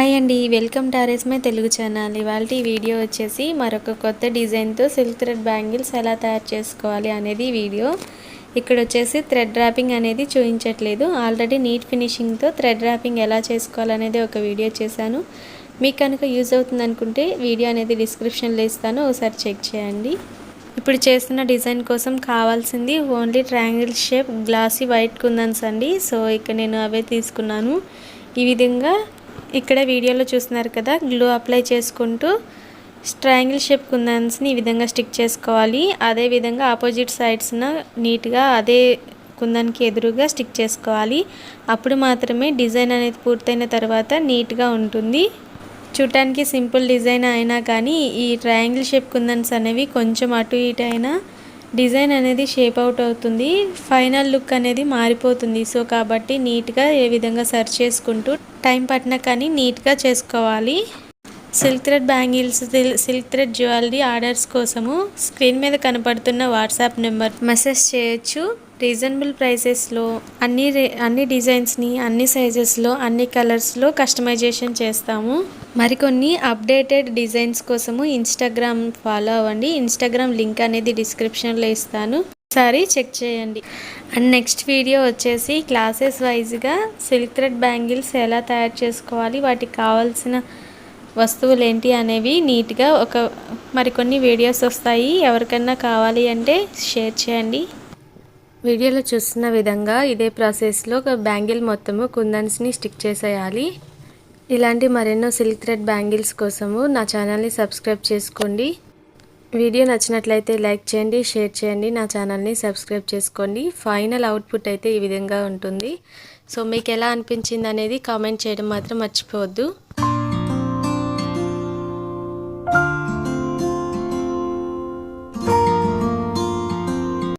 Hi అండి, welcome to ఆర్ఎస్మై Telugu channel. ఇవాళ video వచ్చేసి మరొక కొత్త డిజైన్తో సిల్క్ థ్రెడ్ బ్యాంగిల్స్ ఎలా తయారు చేసుకోవాలి అనేది వీడియో. ఇక్కడ వచ్చేసి థ్రెడ్ ర్యాపింగ్ అనేది చూపించట్లేదు, ఆల్రెడీ నీట్ ఫినిషింగ్తో థ్రెడ్ ర్యాపింగ్ ఎలా చేసుకోవాలనేది ఒక వీడియో చేశాను. మీకు కనుక యూజ్ అవుతుంది అనుకుంటే వీడియో అనేది డిస్క్రిప్షన్లో ఇస్తాను, ఒకసారి చెక్ చేయండి. ఇప్పుడు చేస్తున్న డిజైన్ కోసం కావాల్సింది only triangle shape glossy white kundans అండి. సో ఇక్కడ నేను అవే తీసుకున్నాను. ఈ విధంగా ఇక్కడ వీడియోలో చూస్తున్నారు కదా, గ్లూ అప్లై చేసుకుంటూ ట్రయాంగిల్ షేప్ కుందన్స్ని ఈ విధంగా స్టిక్ చేసుకోవాలి. అదే విధంగా ఆపోజిట్ సైడ్స్న నీట్గా అదే కుందన్కి ఎదురుగా స్టిక్ చేసుకోవాలి. అప్పుడు మాత్రమే డిజైన్ అనేది పూర్తయిన తర్వాత నీట్గా ఉంటుంది. చూడటానికి సింపుల్ డిజైన్ అయినా కానీ ఈ ట్రయాంగిల్ షేప్ కుందన్స్ అనేవి కొంచెం అటు ఇటు అయినా డిజైన్ అనేది షేప్ అవుట్ అవుతుంది, ఫైనల్ లుక్ అనేది మారిపోతుంది. సో కాబట్టి నీట్గా ఏ విధంగా సర్చ్ చేసుకుంటూ టైం పట్టినా కానీ నీట్గా చేసుకోవాలి. Silk thread bangles, silk thread jewellery orders కోసము స్క్రీన్ మీద కనపడుతున్న వాట్సాప్ నెంబర్ మెసేజ్ చేయొచ్చు. రీజనబుల్ ప్రైసెస్లో అన్ని డిజైన్స్ని అన్ని సైజెస్లో అన్ని కలర్స్లో కస్టమైజేషన్ చేస్తాము. మరికొన్ని అప్డేటెడ్ డిజైన్స్ కోసము ఇన్స్టాగ్రామ్ ఫాలో అవ్వండి. ఇన్స్టాగ్రామ్ లింక్ అనేది డిస్క్రిప్షన్లో ఇస్తాను, ఒకసారి చెక్ చేయండి. అండ్ నెక్స్ట్ వీడియో వచ్చేసి క్లాసెస్ వైజ్గా సిల్క్ థ్రెడ్ బ్యాంగిల్స్ ఎలా తయారు చేసుకోవాలి, వాటికి కావాల్సిన వస్తువులు ఏంటి అనేవి నీట్గా మరికొన్ని వీడియోస్ వస్తాయి. ఎవరికైనా కావాలి అంటే షేర్ చేయండి. వీడియోలో చూస్తున్న విధంగా ఇదే ప్రాసెస్లో ఒక బ్యాంగిల్ మొత్తము కుందన్స్ని స్టిక్ చేసేయాలి. ఇలాంటి మరెన్నో సిల్క్ థ్రెడ్ బ్యాంగిల్స్ కోసము నా ఛానల్ని సబ్స్క్రైబ్ చేసుకోండి. వీడియో నచ్చినట్లయితే లైక్ చేయండి, షేర్ చేయండి, నా ఛానల్ని సబ్స్క్రైబ్ చేసుకోండి. ఫైనల్ అవుట్పుట్ అయితే ఈ విధంగా ఉంటుంది. సో మీకు ఎలా అనిపించింది అనేది కామెంట్ చేయడం మాత్రం మర్చిపోవద్దు.